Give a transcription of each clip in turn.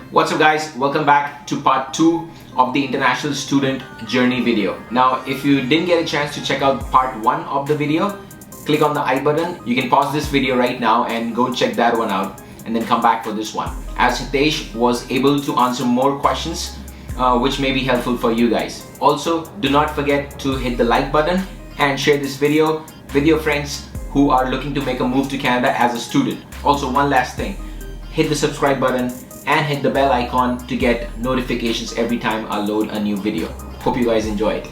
What's up guys, welcome back to part 2 of the international student journey video. Now if you didn't get a chance to check out part 1 of the video, click on the I button. You can pause this video right now and go check that one out and then come back for this one, as Hitesh was able to answer more questions which may be helpful for you guys. Also, do not forget to hit the like button and share this video with your friends who are looking to make a move to Canada as a student. Also, one last thing, hit the subscribe button and hit the bell icon to get notifications every time I load a new video. Hope you guys enjoy it.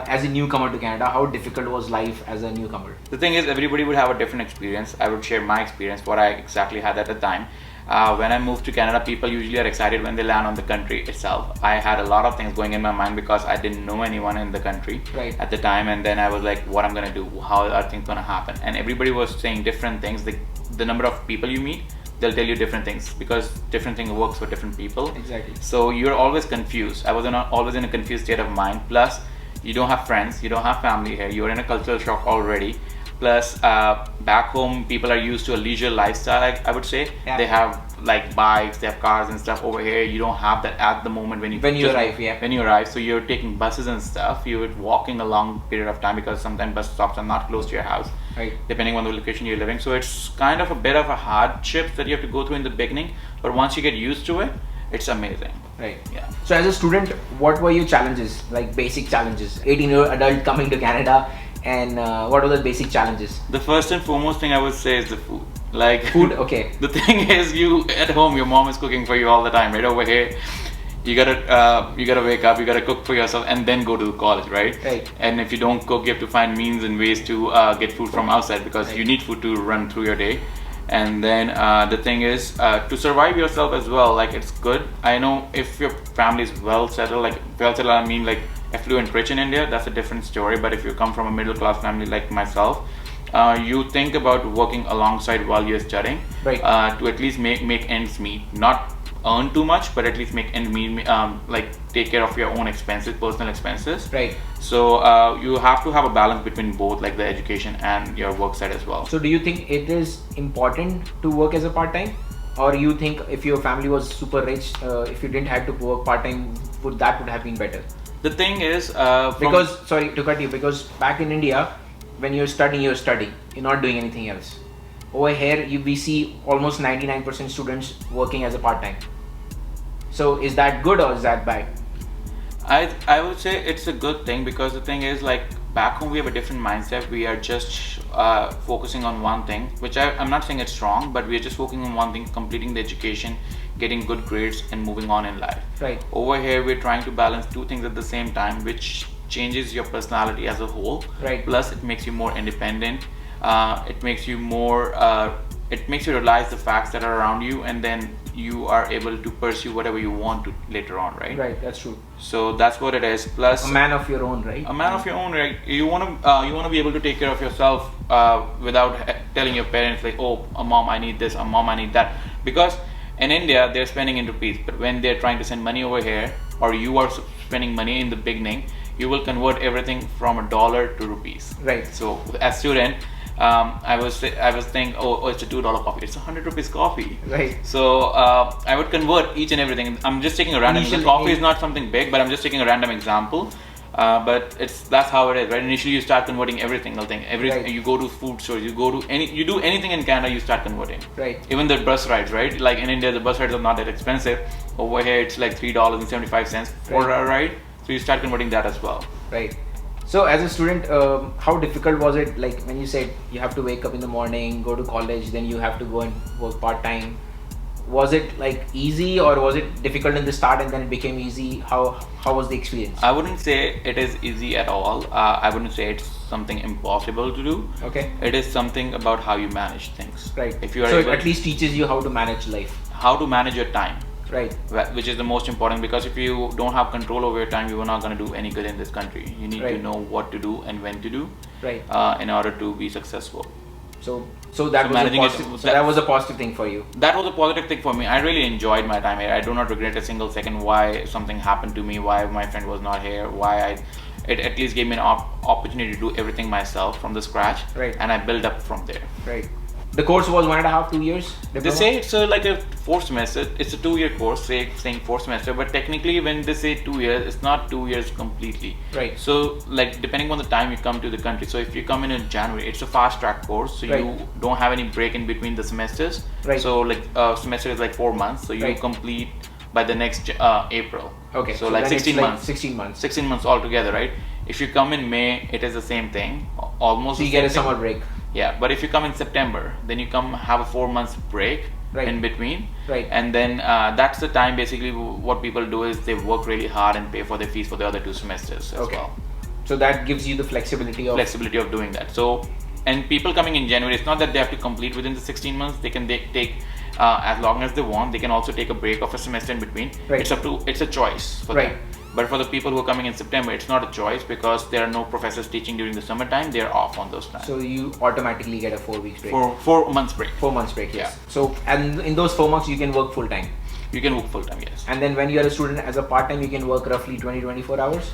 As a newcomer to Canada, how difficult was life as a newcomer? The thing is, everybody would have a different experience. I would share my experience, what I exactly had at the time. When I moved to Canada, people usually are excited when they land on the country itself. I had a lot of things going in my mind because I didn't know anyone in the country at the time, and then I was like, what I'm gonna do, how are things gonna happen? And everybody was saying different things. The number of people you meet, they'll tell you different things because different thing works for different people. Exactly. So you're always confused. I was always in a confused state of mind. Plus, you don't have friends, you don't have family here, you're in a cultural shock already. Plus, back home, people are used to a leisure lifestyle, I would say. Yeah. They have like bikes, they have cars and stuff. Over here, you don't have that at the moment when you arrive. Yeah. When you arrive, so you're taking buses and stuff. You're walking a long period of time because sometimes bus stops are not close to your house, right, depending on the location you're living. So it's kind of a bit of a hardship that you have to go through in the beginning. But once you get used to it, it's amazing. Right. Yeah. So as a student, what were your challenges, like basic challenges? 18-year-old adult coming to Canada, and what were the basic challenges? The first and foremost thing I would say is the food. Like food, okay. The thing is, you at home, your mom is cooking for you all the time. Right over here, you gotta wake up, you gotta cook for yourself, and then go to college, right? Right. And if you don't cook, you have to find means and ways to get food from outside because you need food to run through your day. And then the thing is, to survive yourself as well, like it's good. I know if your family is well settled, like well settled, I mean like affluent, rich in India, that's a different story. But if you come from a middle class family like myself, you think about working alongside while you're studying, right, to at least make ends meet. Not earn too much, but at least make ends meet, like take care of your own expenses, personal expenses. Right. So you have to have a balance between both, like the education and your work side as well. So do you think it is important to work as a part-time, or you think if your family was super rich, if you didn't have to work part-time, would have been better? The thing is, because sorry to cut you, because back in India, when you're studying, you're not doing anything else. Over here, we see almost 99% students working as a part-time. So is that good or is that bad? I would say it's a good thing because the thing is, like back home we have a different mindset. We are just focusing on one thing, which I'm not saying it's wrong, but we are just focusing on one thing, completing the education, getting good grades and moving on in life. Right. Over here we're trying to balance two things at the same time, which changes your personality as a whole. Right. Plus it makes you more independent. It makes you more it makes you realize the facts that are around you, and then you are able to pursue whatever you want to later on, right? Right, that's true. So that's what it is. Plus, a man of your own, right? A man of your own, right? You want to be able to take care of yourself without telling your parents like, oh, mom, I need this, mom, I need that. Because in India, they're spending in rupees, but when they're trying to send money over here, or you are spending money in the beginning, you will convert everything from $1 to rupees. Right. So as student, I was thinking, oh, it's a $2 coffee, it's 100 rupees coffee. Right. So I would convert each and everything. I'm just taking a random. The coffee is not something big, but I'm just taking a random example. But that's how it is, right? Initially, you start converting every single thing. Right. You go to food stores, you do anything in Canada, you start converting. Right. Even the bus rides, right? Like in India, the bus rides are not that expensive. Over here, it's like $3.75 for a ride. So you start converting that as well. Right. So as a student, how difficult was it? Like when you said you have to wake up in the morning, go to college, then you have to go and work part-time. Was it like easy, or was it difficult in the start and then it became easy? How was the experience? I wouldn't say it is easy at all. I wouldn't say it's something impossible to do. Okay. It is something about how you manage things. Right. If you are so it at least teaches you how to manage life. How to manage your time. Right. Which is the most important, because if you don't have control over your time, you are not going to do any good in this country. You need to know what to do and when to do, right, in order to be successful. So that was a positive thing for you. That was a positive thing for me. I really enjoyed my time here. I do not regret a single second why something happened to me, why my friend was not here, why I it at least gave me an opportunity to do everything myself from the scratch. Right. And I built up from there. Right. The course was 1.5, 2 years? They diploma? say it's like a 4 semester. It's a 2-year course, saying 4 semester, but technically when they say 2 years, it's not 2 years completely. Right. So like depending on the time you come to the country. So if you come in January, it's a fast track course, so Right. you don't have any break in between the semesters. Right. So like semester is like 4 months, so you Right. complete by the next April. Okay. So like then 16 it's like months. 16 months. 16 months altogether, right? If you come in May, it is the same thing, almost. So you the get a same thing. summer break. Yeah, but if you come in September, then you come have a 4 months break Right. in between. Right. And then that's the time basically what people do is they work really hard and pay for their fees for the other 2 semesters as Okay. well. So that gives you the flexibility of Doing that. So, and people coming in January, it's not that they have to complete within the 16 months. They can take as long as they want. They can also take a break of a semester in between. Right. It's a choice for Right. them. But for the people who are coming in September, it's not a choice because there are no professors teaching during the summertime. They are off on those times. So you automatically get a 4 weeks break. For 4 months break. 4 months break, yes. Yeah. So, and in those 4 months, you can work full time. You can work full time, yes. And then when you are a student as a part time, you can work roughly 20-24 hours.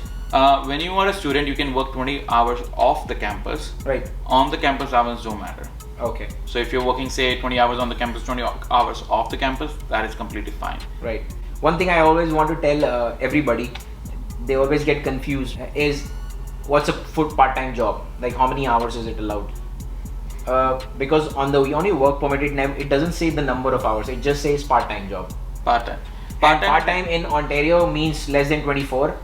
When you are a student, you can work 20 hours off the campus. Right. On the campus, hours don't matter. Okay. So if you're working, say, 20 hours on the campus, 20 hours off the campus, that is completely fine. Right. One thing I always want to tell everybody, they always get confused, is what's a full part-time job? Like how many hours is it allowed? Because on your work permit, it doesn't say the number of hours. It just says part-time job. Part-time. Part-time in Ontario means less than 24.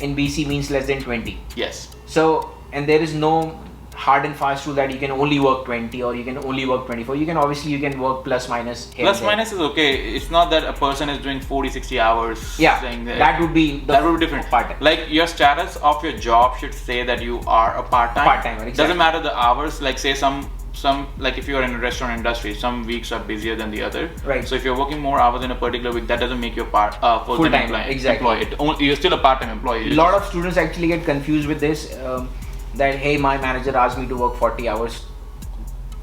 In BC means less than 20. Yes. So, and there is no hard and fast rule that you can only work 20 or you can only work 24. You can work plus minus here Plus and there. minus is okay. It's not that a person is doing 40-60 hours. Yeah, saying that would be different. Part-time. Like your status of your job should say that you are a part-time. Part-timer, exactly. Doesn't matter the hours. Like say some like if you're in a restaurant industry, some weeks are busier than the other. Right. So if you're working more hours in a particular week, that doesn't make you a full-time employee. Exactly. You're still a part-time employee. A lot of students actually get confused with this. That hey, my manager asked me to work 40 hours.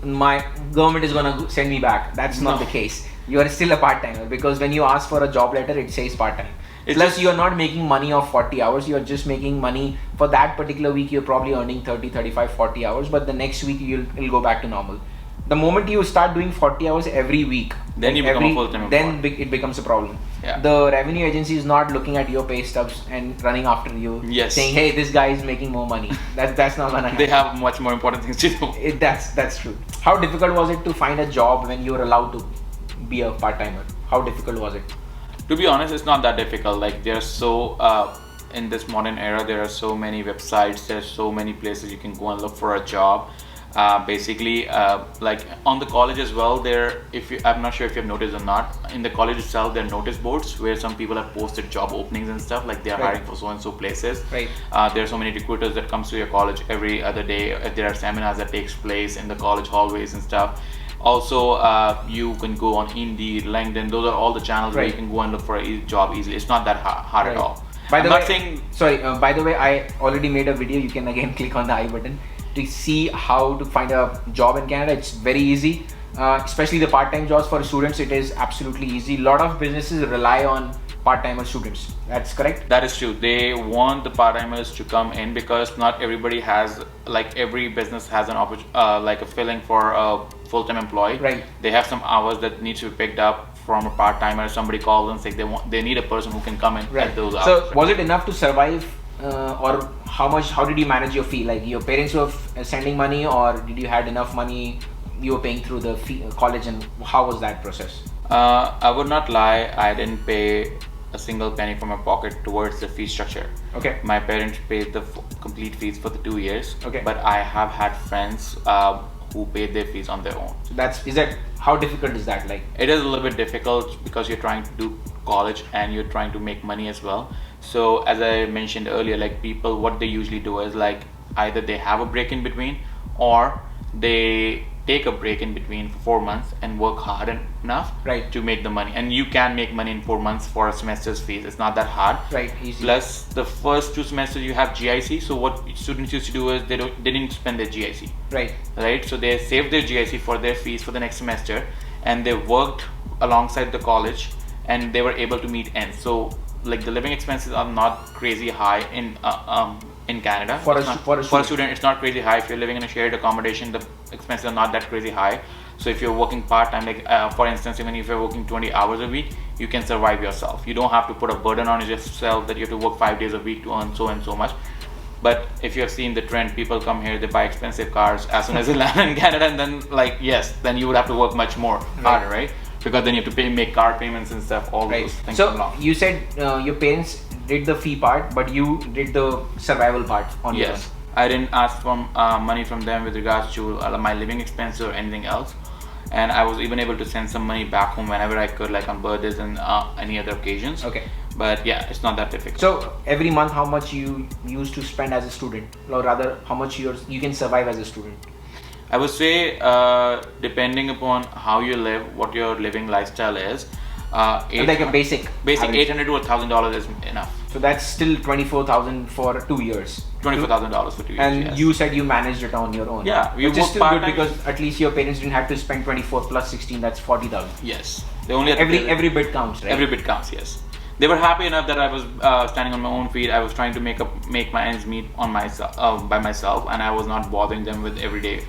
My government is gonna send me back. That's not the case. You are still a part-timer because when you ask for a job letter, it says part-time. Plus, you are not making money of 40 hours. You are just making money for that particular week. You're probably earning 30, 35, 40 hours. But the next week, it'll go back to normal. The moment you start doing 40 hours every week, then you become a full-time employee. Then it becomes a problem. Yeah. The revenue agency is not looking at your pay stubs and running after you, yes, saying, "Hey, this guy is making more money." That's not gonna happen. They have much more important things to do. That's true. How difficult was it to find a job when you were allowed to be a part-timer? How difficult was it? To be honest, it's not that difficult. Like there's in this modern era, there are so many websites. There's so many places you can go and look for a job. Basically, like on the college as well, I'm not sure if you've noticed or not, in the college itself there are notice boards where some people have posted job openings and stuff, like they are hiring for so and so places. Right. There are so many recruiters that comes to your college every other day. There are seminars that takes place in the college hallways and stuff. Also, you can go on Indeed, LinkedIn. Those are all the channels where you can go and look for a job easily. It's not that hard at all. By the way, I already made a video. You can again click on the I button to see how to find a job in Canada. It's very easy, especially the part-time jobs for students. It is absolutely easy. A lot of businesses rely on part-timer students. That's correct? That is true. They want the part-timers to come in because not everybody has, like every business has an like a filling for a full-time employee. Right. They have some hours that need to be picked up from a part-timer. Somebody calls and says they need a person who can come in at those hours. So was it enough to survive, or how did you manage your fee? Like your parents were sending money, or did you had enough money you were paying through the college, and how was that process? I would not lie, I didn't pay a single penny from my pocket towards the fee structure. Okay. My parents paid the complete fees for the 2 years. Okay. But I have had friends who paid their fees on their own. So how difficult is that? Like, it is a little bit difficult because you're trying to do college and you're trying to make money as well. So as I mentioned earlier, like people, what they usually do is like either they have a break in between, or they take a break in between for 4 months and work hard enough to make the money. And you can make money in 4 months for a semester's fees. It's not that hard. Right, easy. Plus the first 2 semesters you have GIC. So what students used to do is they didn't spend their GIC. Right. So they saved their GIC for their fees for the next semester, and they worked alongside the college, and they were able to meet ends. So like the living expenses are not crazy high in Canada. For For a student, it's not crazy high. If you're living in a shared accommodation, the expenses are not that crazy high. So if you're working part-time, like for instance, even if you're working 20 hours a week, you can survive yourself. You don't have to put a burden on yourself that you have to work 5 days a week to earn so and so much. But if you have seen the trend, people come here, they buy expensive cars as soon as they land in Canada, and then like, yes, then you would have to work much more harder, right? Because then you have to make car payments and stuff, all those things. So you said your parents did the fee part, but you did the survival part on your own. Yes, I didn't ask for money from them with regards to my living expenses or anything else. And I was even able to send some money back home whenever I could, like on birthdays and any other occasions. Okay. But yeah, it's not that difficult. So every month, how much you used to spend as a student, or rather, how much you can survive as a student? I would say, depending upon how you live, what your living lifestyle is, like a basic average. $800 to $1,000 is enough. So that's still 24,000 for 2 years. $24,000 for 2 years. And yes. you said you managed it on your own. Yeah, we which is work still good part-time. because at least your parents didn't have to spend 24 plus 16. That's 40,000. Yes, they only had to pay Every bit counts, right? Every bit counts. Yes, they were happy enough that I was standing on my own feet. I was trying to make my ends meet on myself by myself, and I was not bothering them with everyday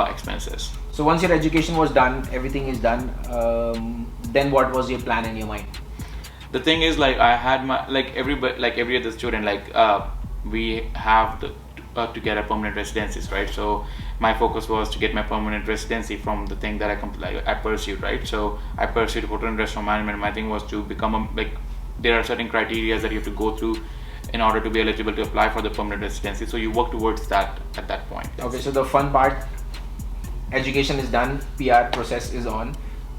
expenses. So once your education was done, everything is done. Then what was your plan in your mind? The thing is, like, I had my every other student, we have to get a permanent residency, right? So my focus was to get my permanent residency from the thing that I pursued, right? So I pursued hotel and restaurant management. My thing was to become there are certain criteria that you have to go through in order to be eligible to apply for the permanent residency. So you work towards that at that point. Okay, so the fun part, education is done, PR process is on.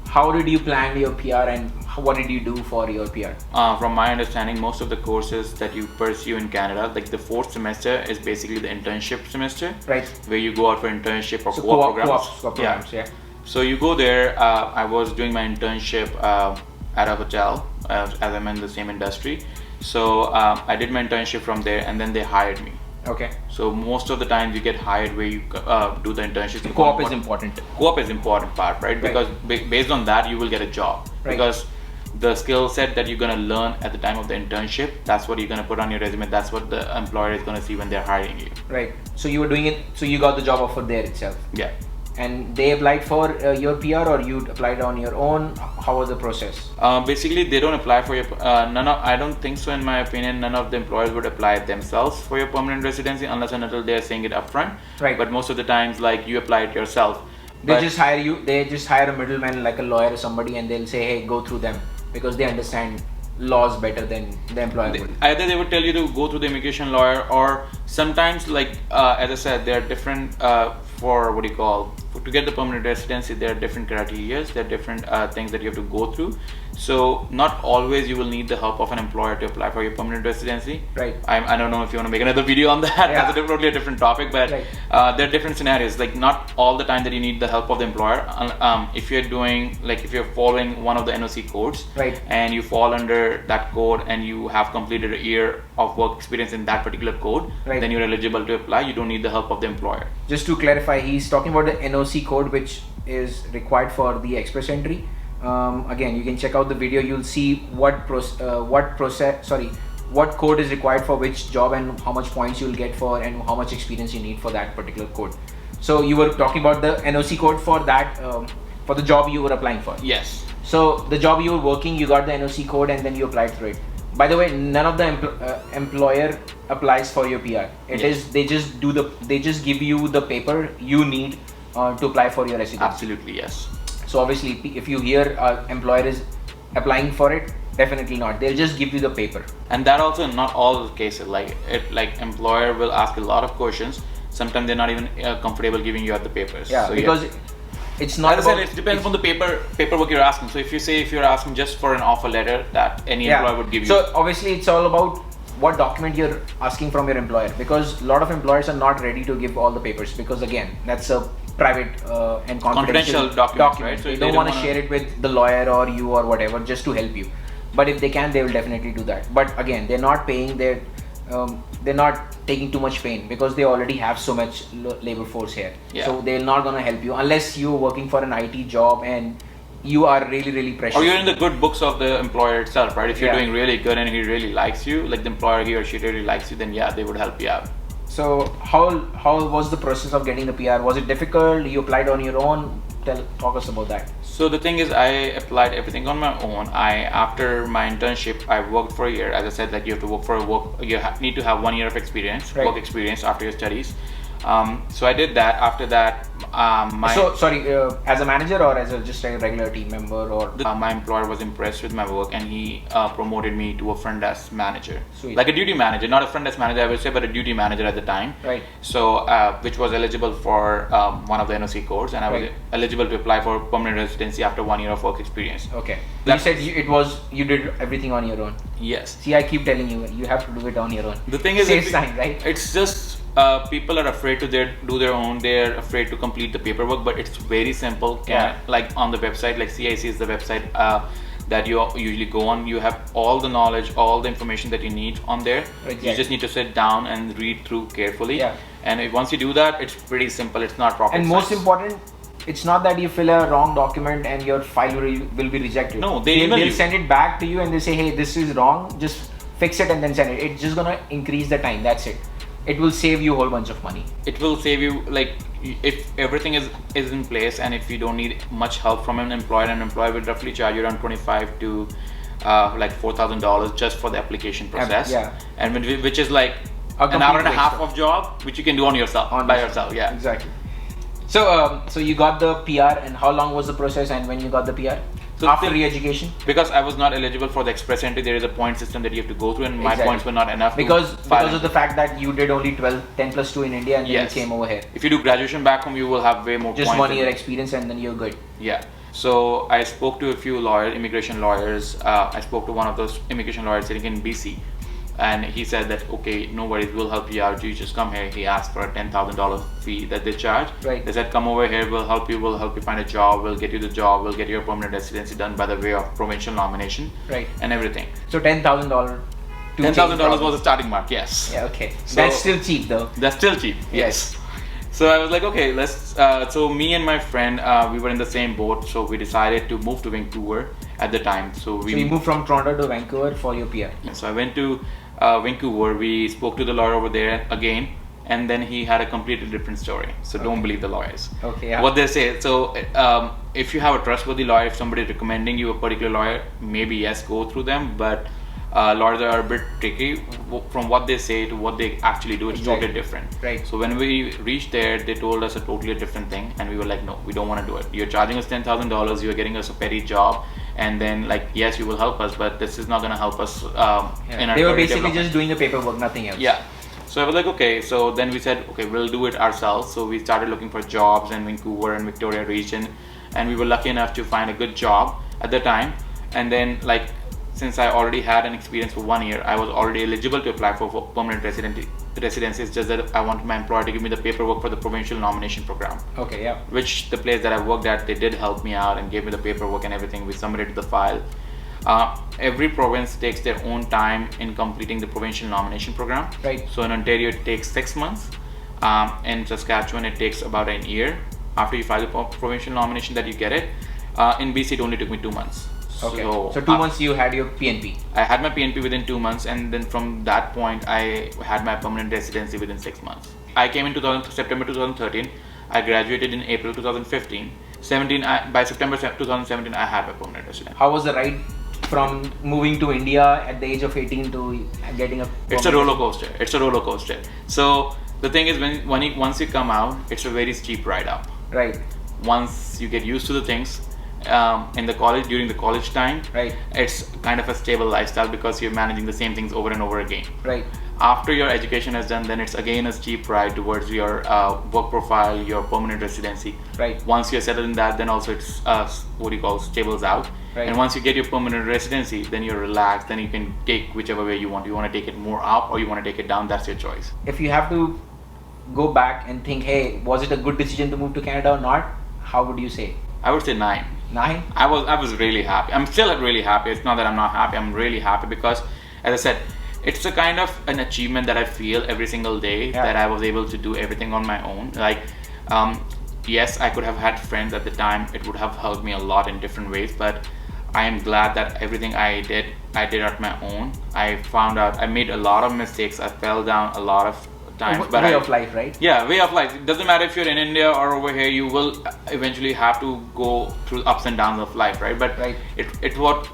How did you plan your PR and what did you do for your PR? From my understanding, most of the courses that you pursue in Canada, like the 4th semester is basically the internship semester, right? Where you go out for internship or so co-op programs. Co-op yeah. So you go there. I was doing my internship at a hotel, as I'm in the same industry. So I did my internship from there, and then they hired me. Okay. So most of the times you get hired where you do the internship. So co-op is important. Co-op is important part, right? Because based on that you will get a job. Right. Because the skill set that you're gonna learn at the time of the internship, that's what you're gonna put on your resume. That's what the employer is gonna see when they're hiring you. Right. So you were doing it. So you got the job offer there itself. Yeah. And they applied for your PR, or you applied on your own? How was the process? Basically, they don't apply for your. I don't think so. In my opinion, none of the employers would apply themselves for your permanent residency unless and until they are saying it upfront. Right. But most of the times, like, you apply it yourself. They just hire you. They just hire a middleman, like a lawyer or somebody, and they'll say, "Hey, go through them," because they understand laws better than the employer would. Either they would tell you to go through the immigration lawyer, or sometimes, like as I said, there are different to get the permanent residency. There are different criteria. There are different things that you have to go through. So not always you will need the help of an employer to apply for your permanent residency. Right. I don't know if you want to make another video on that. Yeah. That's totally a different topic, but right. There are different scenarios. Like, not all the time that you need the help of the employer. If you're doing, like, if you're following one of the NOC codes, right, and you fall under that code and you have completed a year of work experience in that particular code, right, then you're eligible to apply. You don't need the help of the employer. Just to clarify, he's talking about the NOC code, which is required for the express entry. Again, you can check out the video. You'll see what code is required for which job and how much points you'll get for and how much experience you need for that particular code. So you were talking about the NOC code for that for the job you were applying for. Yes. So the job you were working, you got the NOC code and then you applied for it. By the way, none of the employer applies for your PR. They just give you the paper you need to apply for your residency. Absolutely, yes. So obviously, if you hear employer is applying for it, definitely not. They'll just give you the paper. And that also not all the cases. Like employer will ask a lot of questions. Sometimes they're not even comfortable giving you the papers. Yeah, so, because it's not. As I said, it depends on the paperwork you're asking. So if you're asking just for an offer letter, that any employer would give you. So obviously, it's all about what document you're asking from your employer, because a lot of employers are not ready to give all the papers, because again, that's a private and confidential document, right? So they don't want to share it with the lawyer or you or whatever, just to help you. But if they can, they will definitely do that. But again, they're not paying they're not taking too much pain, because they already have so much labor force here. Yeah. So they're not going to help you unless you're working for an IT job and you are really precious. Or you're in the good books of the employer itself, right? If you're Yeah. doing really good and he really likes you, like the employer, he or she really likes you, then yeah, they would help you out. So how was the process of getting the PR? Was it difficult? You applied on your own? Talk us about that. So the thing is, I applied everything on my own. After my internship, I worked for a year. As I said, like you have to work for need to have 1 year of experience, Right. work experience after your studies. So I did that. After that, as a manager or as just a regular team member, or my employer was impressed with my work and he promoted me to a front desk manager. Sweet. Like a duty manager, not a front desk manager I would say, but a duty manager at the time. Right. So which was eligible for one of the NOC codes, and I was Right. eligible to apply for permanent residency after 1 year of work experience. Okay. That- You said you did everything on your own. Yes. See, I keep telling you have to do it on your own. The thing is, safe sign, right? It's just people are afraid to do their own. They're afraid to complete the paperwork, but it's very simple. Yeah. Like on the website, like CIC is the website that you usually go on. You have all the knowledge, all the information that you need on there. Right, You yeah. just need to sit down and read through carefully. Yeah. And once you do that, it's pretty simple. It's not rocket And science. most important, it's not that you fill a wrong document and your file will be rejected. No, they'll they'll send it back to you and they say, hey, this is wrong, just fix it and then send it. It's just gonna increase the time, that's it. It will save you a whole bunch of money. It will save you, like, if everything is in place and if you don't need much help from an employer will roughly charge you around $25 to like $4,000 just for the application process. Yeah. And which is like A an hour and a complete half waste of job which you can do on yourself, by yourself. Yeah. Exactly. So so you got the PR, and how long was the process and when you got the PR? So after re-education? Because I was not eligible for the express entry, there is a point system that you have to go through, and my Exactly. points were not enough Because to file of the fact that you did only 10 plus 2 in India and then Yes. you came over here. If you do graduation back home, you will have way more Just points 1 than year me. experience and then you're good. Yeah. So I spoke to a few immigration lawyers. I spoke to one of those immigration lawyers sitting in BC, and he said that, okay, no worries, we'll help you out. You just come here. He asked for a $10,000 fee that they charge. Right. They said, come over here, we'll help you find a job, we'll get you the job, we'll get your permanent residency done by the way of provincial nomination. Right. And everything. So $10,000. $10,000 was the starting mark, yes. Yeah, okay. So- That's still cheap though. That's still cheap. Yes. So I was like, okay, let's. So me and my friend, we were in the same boat. So we decided to move to Vancouver at the time. So So you moved from Toronto to Vancouver for your PR. So I went to Vancouver. We spoke to the lawyer over there again, and then he had a completely different story. So don't believe the lawyers. Okay. Yeah. What they say. So if you have a trustworthy lawyer, if somebody is recommending you a particular lawyer, maybe yes, go through them. But lawyers are a bit tricky. From what they say to what they actually do, it's Exactly. totally different. Right. So when we reached there, they told us a totally different thing, and we were like, no, we don't want to do it. You're charging us $10,000. You're getting us a petty job, and then like, yes, you will help us, but this is not going to help us in our They were career basically development. just doing the paperwork, nothing else. Yeah. So I was like, okay. So then we said, okay, we'll do it ourselves. So we started looking for jobs in Vancouver and Victoria region, and we were lucky enough to find a good job at the time. And then like, since I already had an experience for 1 year, I was already eligible to apply for permanent residency. It's just that I wanted my employer to give me the paperwork for the provincial nomination program. Okay. Yeah. Which the place that I worked at, they did help me out and gave me the paperwork and everything. We submitted the file. Every province takes their own time in completing the provincial nomination program. Right. So in Ontario, it takes 6 months. In Saskatchewan, it takes about a year after you file the provincial nomination that you get it. In BC, it only took me 2 months. Okay. So 2 months you had your PNP. I had my PNP within 2 months, and then from that point, I had my permanent residency within 6 months. I came in September 2013. I graduated in April 2015. By September 2017, I had my permanent residency. How was the ride from moving to India at the age of 18 to getting a? It's a roller coaster. It's a roller coaster. So the thing is, once you come out, it's a very steep ride up. Right. Once you get used to the things, during the college time, Right. it's kind of a stable lifestyle because you're managing the same things over and over again. Right. After your education is done, then it's again a steep ride towards your work profile, your permanent residency. Right. Once you're settled in that, then also it's stables out. Right. And once you get your permanent residency, then you're relaxed. Then you can take whichever way you want. You want to take it more up or you want to take it down. That's your choice. If you have to go back and think, hey, was it a good decision to move to Canada or not? How would you say? I would say 9. 9? I was really happy. I'm still really happy. It's not that I'm not happy. I'm really happy because, as I said, it's a kind of an achievement that I feel every single day, Yeah. that I was able to do everything on my own. Like, yes, I could have had friends at the time. It would have helped me a lot in different ways, but I am glad that everything I did at my own. I found out I made a lot of mistakes. I fell down a lot of times. But way of life, right? Yeah, way of life. It doesn't matter if you're in India or over here. You will eventually have to go through ups and downs of life, right? But Right.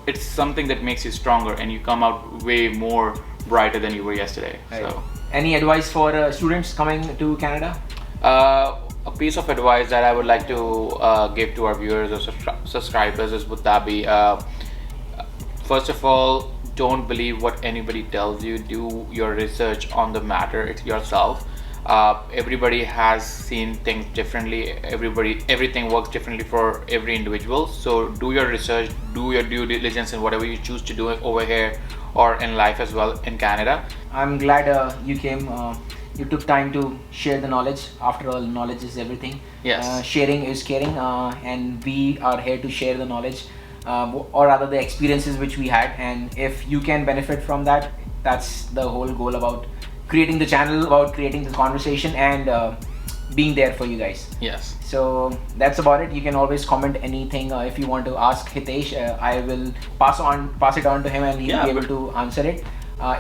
it's something that makes you stronger, and you come out way more brighter than you were yesterday. Right. So, any advice for students coming to Canada? a piece of advice that I would like to give to our viewers or subscribers is, would that be, first of all, don't believe what anybody tells you. Do your research on the matter yourself. Everybody has seen things differently. Everything works differently for every individual. So do your research, do your due diligence in whatever you choose to do over here or in life as well in Canada. I'm glad you came. You took time to share the knowledge. After all, knowledge is everything. Yes. Sharing is caring, and we are here to share the knowledge, or rather the experiences which we had. And if you can benefit from that, that's the whole goal about creating the channel, about creating the conversation, and being there for you guys. Yes. So that's about it. You can always comment anything if you want to ask Hitesh. I will pass it on to him, and he'll be able to answer it.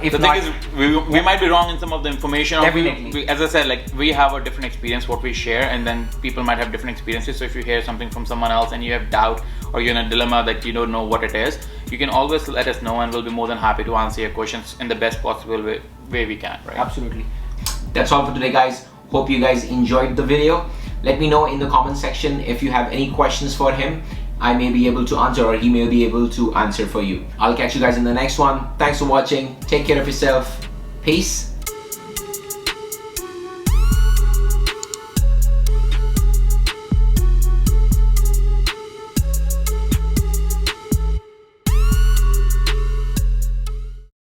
If the not, thing is, we might be wrong in some of the information. Definitely. As I said, like, we have a different experience, what we share, and then people might have different experiences. So if you hear something from someone else and you have doubt, or you're in a dilemma that you don't know what it is, you can always let us know, and we'll be more than happy to answer your questions in the best possible way we can, right? Absolutely. That's all for today, guys. Hope you guys enjoyed the video. Let me know in the comment section if you have any questions for him. I may be able to answer, or he may be able to answer for you. I'll catch you guys in the next one. Thanks for watching. Take care of yourself. Peace.